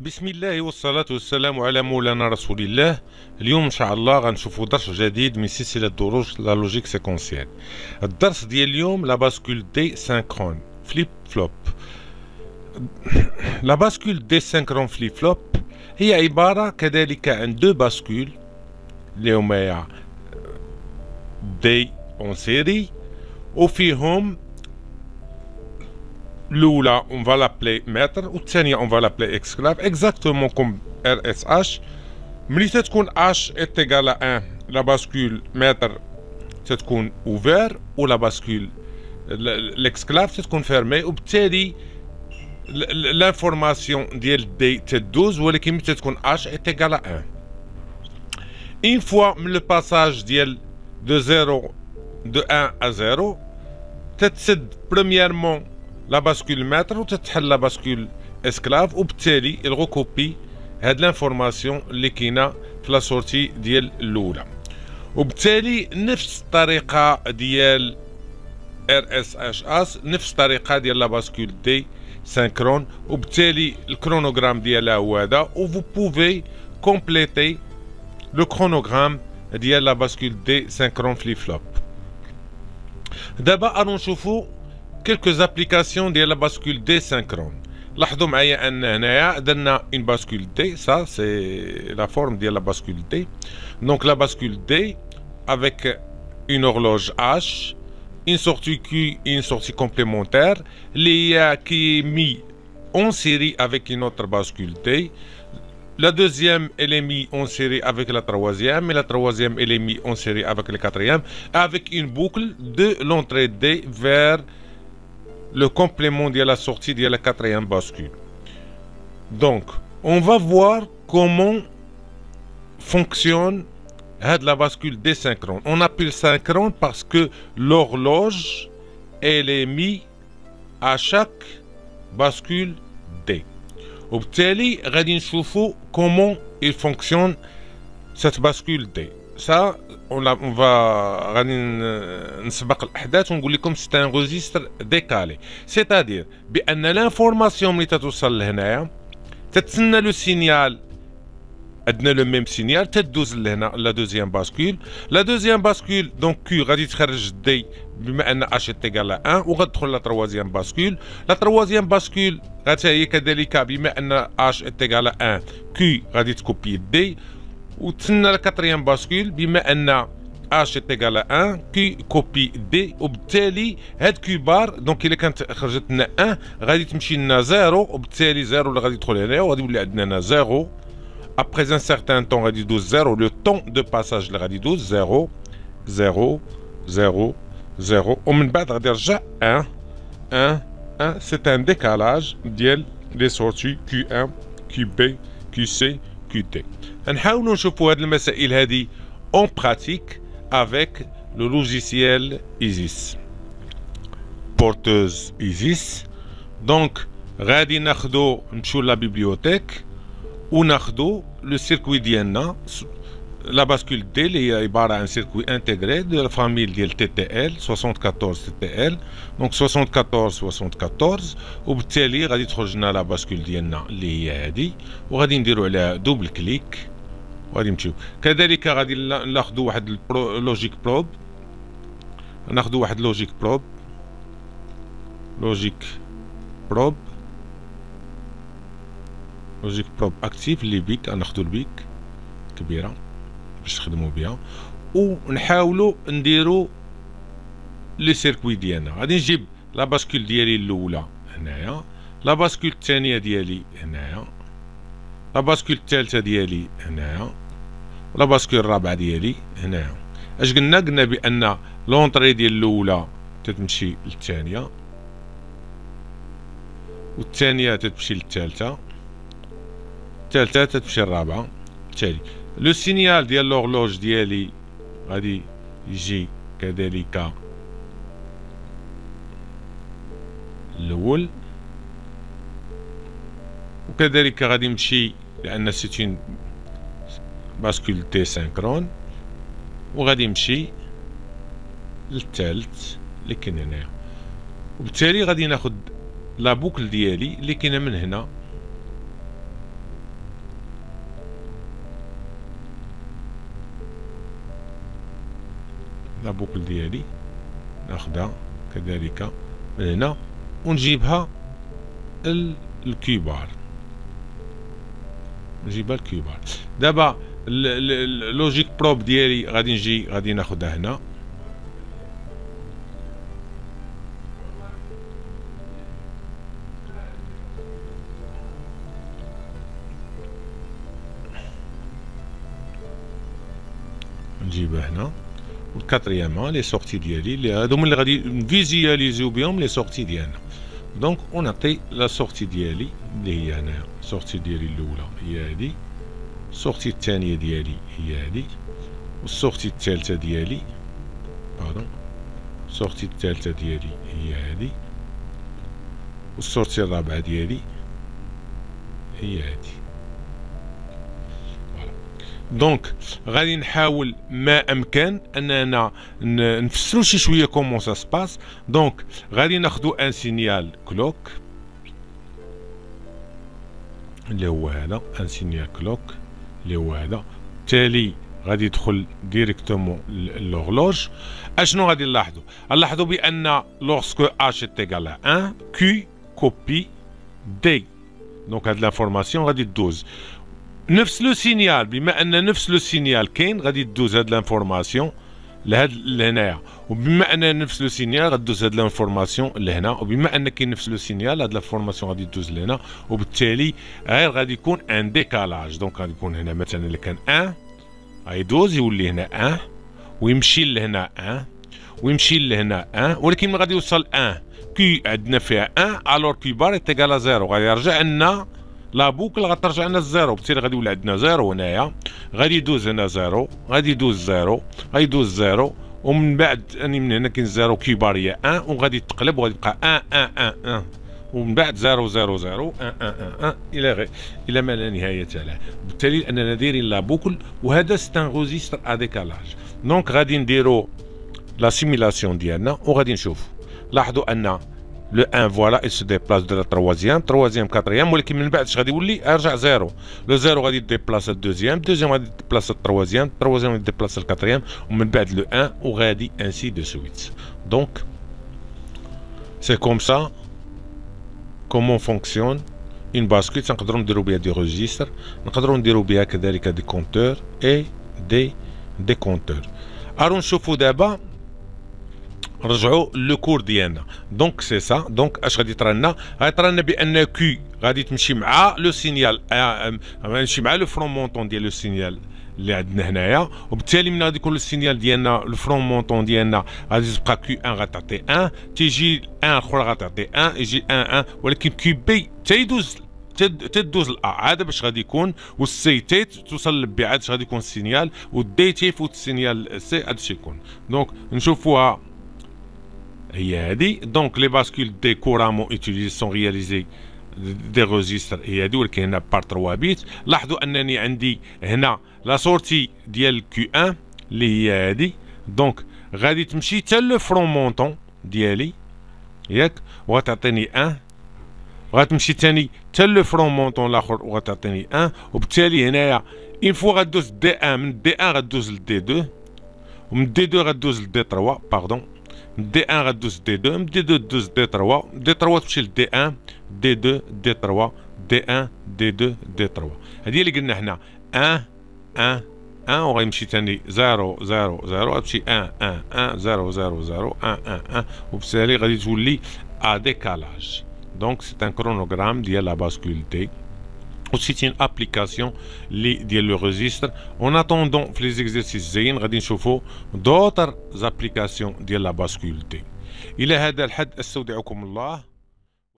بسم الله والصلاة والسلام على مولانا رسول الله. اليوم إن شاء الله غنشوفوا درس جديد من سلسلة دروس لا لوجيك سيكونسيال. الدرس ديال اليوم لا باسكول دي سينكرون فليب فلوب. لا باسكول دي سينكرون فليب فلوب هي عبارة كذلك عن دو باسكول اللي هما دي اون سيري وفيهم الأولى on va l'appeler maître والثانية on va l'appeler esclave exactement comme RSH. ملي تتكون H est égal à 1 la bascule maître تتكون ouvert و la bascule l'esclave تتكون fermée وبالتالي l'information ديال D تدوز ولكن ملي تتكون H est égal à 1. Une fois le passage ديال de 1 à 0 تتسد premièrement la bascule maître و تتحل la bascule esclave وبالتالي الغوكوبي هاد لانفورماسيون اللي كاينه في لا سورتي ديال الاولى وبالتالي نفس الطريقه ديال RSHS نفس الطريقه ديال لا باسكول دي سينكرون وبالتالي الكرونوغرام ديالها هو هذا و فو بوفي كومبليتي لو كرونوغرام ديال لا باسكول دي سينكرون فليب فلوب. دابا غادي نشوفو quelques applications de la bascule D synchrone. لاحظوا معايا ان هنايا درنا une bascule D, ça c'est la forme de la bascule D. Donc la bascule D avec une horloge H, une sortie Q et une sortie complémentaire, qui est mis en série avec une autre bascule D. La deuxième, elle est mise en série avec la troisième, et la troisième, elle est mise en série avec la quatrième, avec une boucle de l'entrée D vers le complément de la sortie de la quatrième bascule. Donc, on va voir comment fonctionne la bascule désynchrone. On appelle synchrone parce que l'horloge, elle est mise à chaque bascule D. وبالتالي غادي نشوفوا comment il fonctionne cette bascule D. Ça, on va غادي نسبق الاحداث ونقول لكم سي ان ريجستر ديكالي سيتادير بان لانفورماسيون ملي تتوصل لهنايا تتسنى لو سينيال عندنا لو ميم سينيال تدوز لهنا لا دوزيام باسكول. لا دوزيام باسكول دونك كيو غادي تخرج دي بما ان اش تيغال 1 وغتدخل لا تروازيام باسكول. لا تروازيام باسكول غاتا هي كذلك بما ان اش تيغال 1 كيو غادي تكوبي دي وتسنى لا كاتريام باسكول بما ان اش تيغال 1 كي كوبي دي وبالتالي هاد كي بار دونك الا كانت خرجت لنا 1 غادي تمشي لنا 0 وبالتالي 0 اللي غادي يدخل هنايا وغادي يولي عندنا 0 après un certain temps غادي يدوز 0 le temps de passage اللي غادي يدوز 0 0 0 0 ومن بعد غادي يرجع 1 1 1 c'est un décalage ديال لي سورتي Q1 QB QC QD. نحاولوا نشوفوا هاد المسائل هادي en pratique avec le logiciel ISIS porteuse ISIS. donc غادي ناخدو نمشيو لا بيبليوتيك وناخدو لو سيركوي ديالنا لا باسكول دي اللي هي عباره عن سيركوي انتغري دو لا فامي ديال تي تي ال 74 تي تي ال دونك 74 وبالتالي غادي تخرج لنا لا باسكول ديالنا اللي هي هادي وغادي نديرو عليها دوبل كليك وغادي نمشيو. كذلك غادي ناخدو واحد لوجيك بروب ناخدو واحد لوجيك بروب اكتيف اللي بيك غناخدو البيك كبيره باش نخدمو بها ونحاولو نديرو لي سيركوي ديالنا. غادي نجيب لا باسكول ديالي الاولى هنايا، لا باسكول الثانيه ديالي هنايا، لا باسكول الثالثه ديالي هنايا، ولا باسكول الرابعه ديالي هنايا. اش قلنا بان لونطري ديال الاولى تتمشي للثانيه والثانيه تتمشي للثالثه، الثالثه تتمشي للرابعه. بالتالي لو سينيال ديال لورلوج ديالي غادي يجي كذلك الاول وكذلك غادي يمشي لان سيتين باسكول دي سينكرون وغادي يمشي للثالث اللي كاين هنايا وبالتالي غادي ناخد لا بوكل ديالي اللي كاينه من هنا لا بوكل ديالي ناخدها كذلك من هنا ونجيبها الكيبار، نجيبها الكيبار. دابا اللوجيك بروب ديالي غادي نجي غادي ناخدها هنا، نجيبها هنا. والكاتريام لي سورتي ديالي اللي هادوما اللي غادي نفيزياليزيو بهم لي سورتي ديالنا. دونك ونعطي لا سورتي ديالي اللي هي هنايا، السورتي ديالي الاولى هي هادي، السورتي الثانيه ديالي هي هادي، والسورتي الثالثه ديالي باردون، السورتي الثالثه ديالي هي هادي، والسورتي الرابعه ديالي هي هادي. دونك غادي نحاول ما امكن اننا نفسرو شي شويه كومون سا سباس. دونك غادي ناخدو ان سينيال كلوك اللي هو هذا، ان سينيال كلوك اللي هو هذا، بالتالي غادي يدخل ديريكتومون لورلوج. اشنو غادي نلاحظوا؟ نلاحظوا بان لورسكو اش ايغال 1 كي كوبي دي، دونك هاد لانفورماسيون غادي تدوز نفس لو سينيال. بما ان نفس لو سينيال كاين غادي تدوز هاد لانفورماسيون لهاد لهنايا، وبما ان نفس لو سينيال غادوز هاد لانفورماسيون لهنا، وبما ان كاين نفس لو سينيال هاد لانفورماسيون غادي تدوز لهنا، وبالتالي غير غادي يكون ان ديكالاج. دونك غادي يكون هنا مثلا اللي كان 1 غيدوز يولي هنا 1 ويمشي لهنا 1 ويمشي لهنا 1، ولكن ملي غادي يوصل 1 كي عندنا فيها 1 الور كي بار ايتيغال 0 غادي يرجع لنا لا بوكل غترجع لنا الزيرو، بالتالي غادي يولي عندنا زيرو هنايا، غادي يدوز هنا زيرو، غادي يدوز زيرو، غادي يدوز زيرو، ومن بعد اني من هنا كاين زيرو كيبار هي 1 وغادي تقلب وغادي يبقى 1 1 1 1 ومن بعد 0 0 0 1 1 1 الى ما لا نهايه له. بالتالي لاننا دايرين لا بوكل وهذا سي ان ريجستر ا ديكالاج. دونك غادي نديرو لا سيميلاسيون ديالنا وغادي نشوفو. لاحظوا ان le 1 voilà il se déplace de la troisième quatrième ولكن من بعد اش غادي يولي ارجع زيرو. لو زيرو غادي يديبلاس الدوزيام غادي يديبلاس التروازيام غادي يديبلاس الكاتريام ومن بعد لو 1 وغادي انسي دو سويت. دونك سي كوم سا كومون فونكسيون اون باسكول. تنقدروا نديرو بها دي ريجستر، نقدروا نديرو بها كذلك دي كونتور اي دي كونتور. الو نشوفوا دابا رجعوا لو كور ديالنا. دونك سي سا. دونك اش غادي يطرى لنا؟ غيطرى لنا بان كي غادي تمشي مع لو سينيال، غادي مع لو فرون مونطون ديال لو سينيال اللي عندنا هنايا، وبالتالي من غادي يكون السينيال ديالنا لو فرون مونطون ديالنا غادي تبقى كي 1 غتعطي 1، تيجي 1 اخرى غتعطي 1، يجي 1 1، ولكن كي بي تيدوز تدوز الأ عاد باش غادي يكون، والسي تي توصل للبي عاد غادي يكون السينيال، والدي تيفوت السينيال سي هادشي يكون. دونك نشوفوها هي هادي. دونك لي باسكول دي كورامون اوتيليزي سون رياليزي دي ريجستر هي هادي، ولكن هنا بار 3 بيت. لاحظوا انني عندي هنا لا سورتي ديال كيو 1 اللي هي هادي، دونك غادي تمشي حتى لو فرون مونطون ديالي ياك وغتعطيني 1، وغتمشي ثاني حتى لو فرون مونطون الاخر وغتعطيني 1، وبالتالي هنايا اون فوا غدوز دي 1 من دي 1 غدوز لدي 2 ومن دي 2 غدوز لدي 3 باردون، من دي 1 غدوز دي 2 من دي 2 دوز دي 3 دي 3 تمشي لدي 1 دي 2 دي 3 دي 1 دي 2 دي 3. هذه اللي قلنا حنا 1 1 1 وغيمشي ثاني 0 0 0 غتمشي 1 1 1 0 0 0 1 1 1 وبالتالي غادي تولي ا ديكالاج. دونك سي ان كرونوغرام ديال لا باسكول دي و سي اون ابليكاسيون لي ديال لو ريجستر. اون اتوندون في لي زيكزارسيس الجايين غادي نشوفوا دوطر زابليكاسيون ديال لا باسكول دي. الى هذا الحد استودعكم الله.